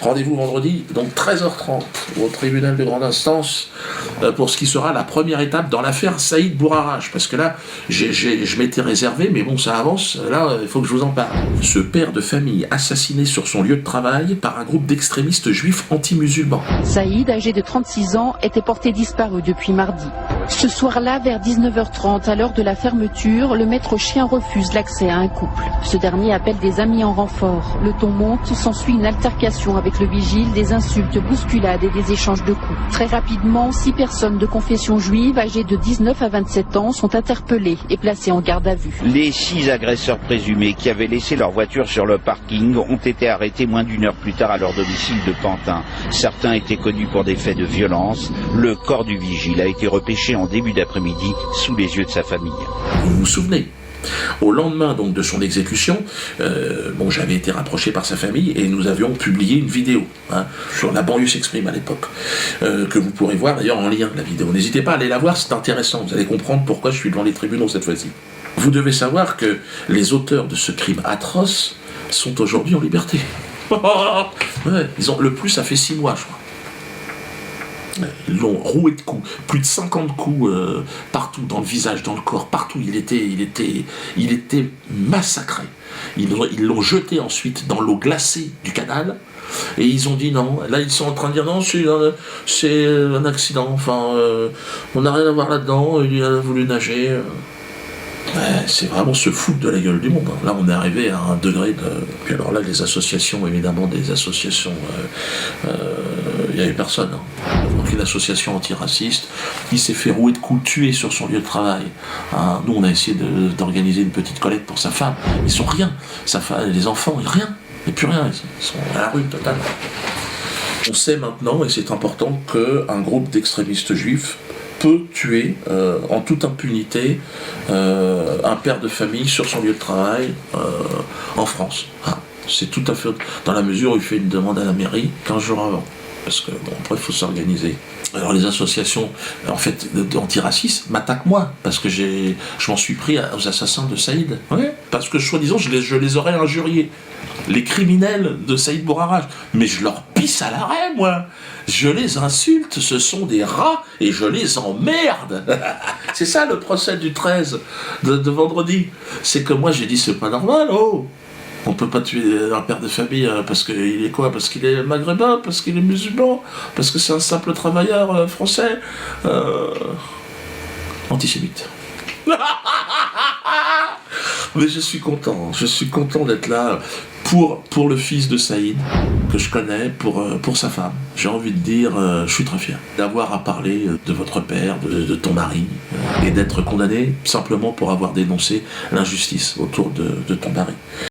Rendez-vous vendredi, donc 13h30, au tribunal de grande instance, pour ce qui sera la première étape dans l'affaire Saïd Bourarage. Parce que là, je m'étais réservé, mais bon, ça avance, là, il faut que je vous en parle. Ce père de famille assassiné sur son lieu de travail par un groupe d'extrémistes juifs anti-musulmans. Saïd, âgé de 36 ans, était porté disparu depuis mardi. Ce soir-là, vers 19h30, à l'heure de la fermeture, le maître chien refuse l'accès à un couple. Ce dernier appelle des amis en renfort. Le ton monte, s'ensuit une altercation avec le vigile, des insultes, bousculades et des échanges de coups. Très rapidement, 6 personnes de confession juive âgées de 19 à 27 ans sont interpellées et placées en garde à vue. Les 6 agresseurs présumés qui avaient laissé leur voiture sur le parking ont été arrêtés moins d'1 heure plus tard à leur domicile de Pantin. Certains étaient connus pour des faits de violence. Le corps du vigile a été repêché en début d'après-midi sous les yeux de sa famille. Vous vous souvenez ? Au lendemain donc de son exécution, j'avais été rapproché par sa famille et nous avions publié une vidéo sur La banlieue s'exprime à l'époque, que vous pourrez voir d'ailleurs en lien, la vidéo. N'hésitez pas à aller la voir, c'est intéressant, vous allez comprendre pourquoi je suis devant les tribunaux cette fois-ci. Vous devez savoir que les auteurs de ce crime atroce sont aujourd'hui en liberté. Ouais, le plus, ça fait 6 mois, je crois. Ils l'ont roué de coups, plus de 50 coups partout, dans le visage, dans le corps, partout. Il était massacré. Ils l'ont jeté ensuite dans l'eau glacée du canal, et ils ont dit non. Là, ils sont en train de dire non, c'est un accident, enfin, on n'a rien à voir là-dedans, il a voulu nager. Ouais, c'est vraiment se foutre de la gueule du monde. Là, on est arrivé à un degré de... Puis alors là, les associations, évidemment, des associations... Il n'y avait personne. Donc, une association antiraciste, il s'est fait rouer de coups, tuer sur son lieu de travail. Nous, on a essayé d'organiser une petite collecte pour sa femme. Ils sont rien. Sa femme, les enfants, rien. Il n'y a plus rien. Ils sont à la rue, totalement. On sait maintenant, et c'est important, qu'un groupe d'extrémistes juifs peut tuer en toute impunité un père de famille sur son lieu de travail en France. C'est tout à fait dans la mesure où il fait une demande à la mairie 15 jours avant. Parce que, après, il faut s'organiser. Alors, les associations, en fait, d'antiracisme m'attaquent moi, parce que je m'en suis pris aux assassins de Saïd. Ouais, parce que, soi-disant, je les aurais injuriés. Les criminels de Saïd Bourarage. Mais je leur pisse à l'arrêt, moi. Je les insulte, ce sont des rats, et je les emmerde. C'est ça, le procès du 13 de vendredi. C'est que moi, j'ai dit, c'est pas normal, oh. On peut pas tuer un père de famille parce qu'il est quoi? Parce qu'il est maghrébin? Parce qu'il est musulman? Parce que c'est un simple travailleur français? Antisémite. Mais je suis content d'être là pour le fils de Saïd, que je connais, pour sa femme. J'ai envie de dire, je suis très fier d'avoir à parler de votre père, de ton mari, et d'être condamné simplement pour avoir dénoncé l'injustice autour de ton mari.